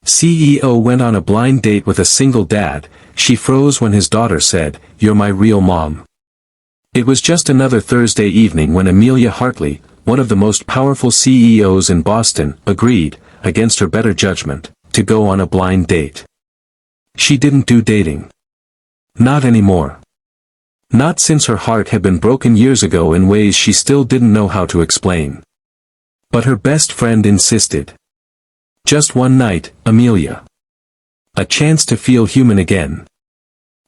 CEO went on a blind date with a single dad. She froze when his daughter said, "You're my real mom." It was just another Thursday evening when Amelia Hartley, one of the most powerful CEOs in Boston, agreed, against her better judgment, to go on a blind date. She didn't do dating. Not anymore. Not since her heart had been broken years ago in ways she still didn't know how to explain. But her best friend insisted. Just one night, Amelia. A chance to feel human again.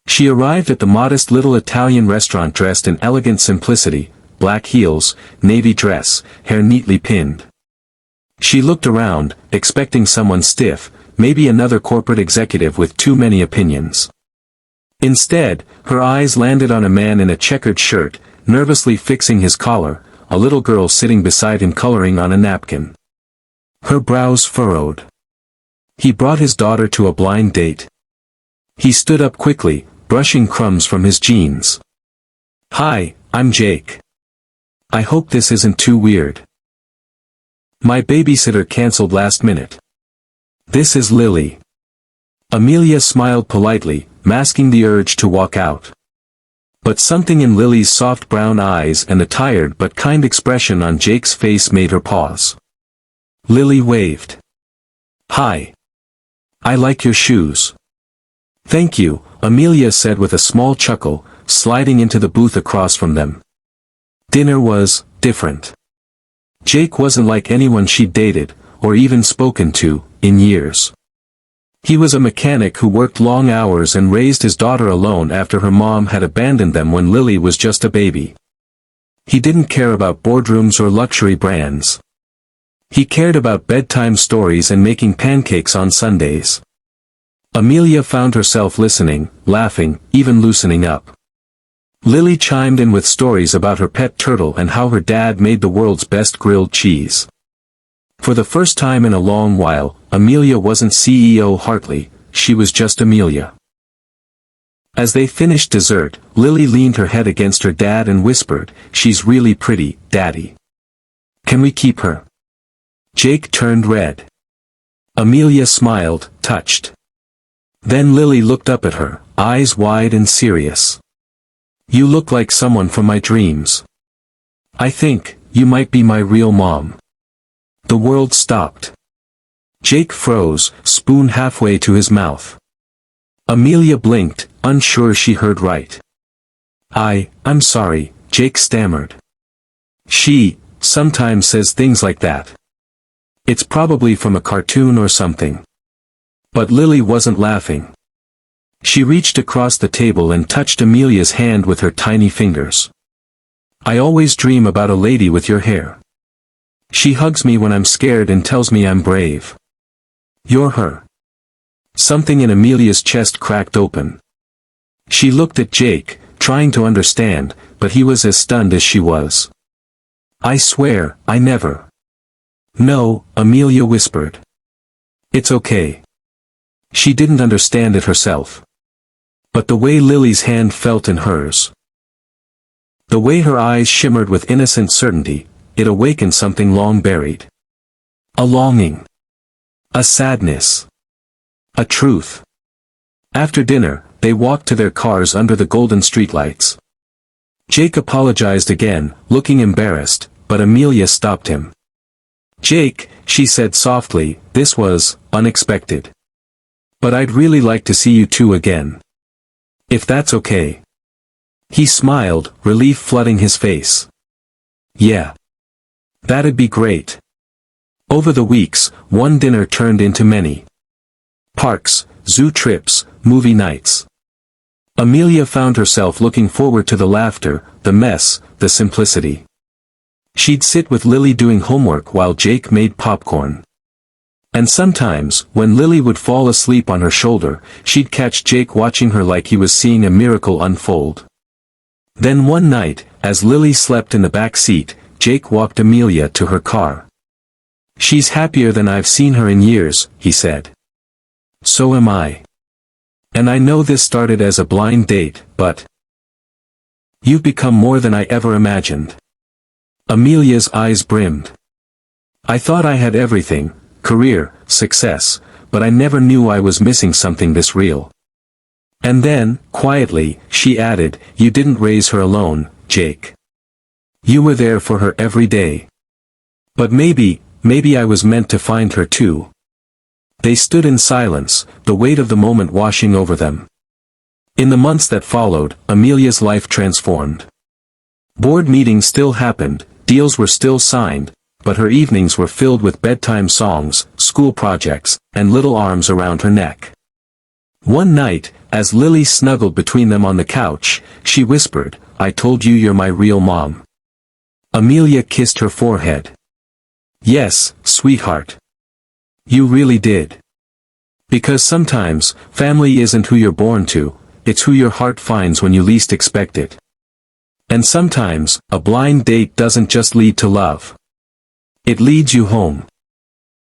She arrived at the modest little Italian restaurant dressed in elegant simplicity, black heels, navy dress, hair neatly pinned. She looked around, expecting someone stiff, maybe another corporate executive with too many opinions. Instead, her eyes landed on a man in a checkered shirt, nervously fixing his collar, a little girl sitting beside him coloring on a napkin. Her brows furrowed. He brought his daughter to a blind date. He stood up quickly, brushing crumbs from his jeans. "Hi, I'm Jake. I hope this isn't too weird. My babysitter canceled last minute. This is Lily." Amelia smiled politely, masking the urge to walk out. But something in Lily's soft brown eyes and the tired but kind expression on Jake's face made her pause. Lily waved. "Hi. I like your shoes." "Thank you," Amelia said with a small chuckle, sliding into the booth across from them. Dinner was different. Jake wasn't like anyone she'd dated, or even spoken to, in years. He was a mechanic who worked long hours and raised his daughter alone after her mom had abandoned them when Lily was just a baby. He didn't care about boardrooms or luxury brands. He cared about bedtime stories and making pancakes on Sundays. Amelia found herself listening, laughing, even loosening up. Lily chimed in with stories about her pet turtle and how her dad made the world's best grilled cheese. For the first time in a long while, Amelia wasn't CEO Hartley, she was just Amelia. As they finished dessert, Lily leaned her head against her dad and whispered, "She's really pretty, Daddy. Can we keep her?" Jake turned red. Amelia smiled, touched. Then Lily looked up at her, eyes wide and serious. "You look like someone from my dreams. I think, you might be my real mom." The world stopped. Jake froze, spoon halfway to his mouth. Amelia blinked, unsure she heard right. I'm sorry," Jake stammered. "She, sometimes says things like that. It's probably from a cartoon or something." But Lily wasn't laughing. She reached across the table and touched Amelia's hand with her tiny fingers. "I always dream about a lady with your hair. She hugs me when I'm scared and tells me I'm brave. You're her." Something in Amelia's chest cracked open. She looked at Jake, trying to understand, but he was as stunned as she was. "I swear, I never." "No," Amelia whispered. "It's okay." She didn't understand it herself. But the way Lily's hand felt in hers. The way her eyes shimmered with innocent certainty, it awakened something long buried. A longing. A sadness. A truth. After dinner, they walked to their cars under the golden streetlights. Jake apologized again, looking embarrassed, but Amelia stopped him. "Jake," she said softly, "this was unexpected. But I'd really like to see you two again. If that's okay." He smiled, relief flooding his face. "Yeah. That'd be great." Over the weeks, one dinner turned into many. Parks, zoo trips, movie nights. Amelia found herself looking forward to the laughter, the mess, the simplicity. She'd sit with Lily doing homework while Jake made popcorn. And sometimes, when Lily would fall asleep on her shoulder, she'd catch Jake watching her like he was seeing a miracle unfold. Then one night, as Lily slept in the back seat, Jake walked Amelia to her car. "She's happier than I've seen her in years," he said. "So am I. And I know this started as a blind date, but you've become more than I ever imagined." Amelia's eyes brimmed. "I thought I had everything, career, success, but I never knew I was missing something this real. And then, quietly, she added, you didn't raise her alone, Jake. You were there for her every day. But maybe I was meant to find her too. They stood in silence, the weight of the moment washing over them. In the months that followed, Amelia's life transformed. Board meetings still happened, deals were still signed, but her evenings were filled with bedtime songs, school projects, and little arms around her neck. One night, as Lily snuggled between them on the couch, she whispered, I told you you're my real mom. Amelia kissed her forehead. Yes, sweetheart. You really did. Because sometimes, family isn't who you're born to, it's who your heart finds when you least expect it. And sometimes, a blind date doesn't just lead to love. It leads you home.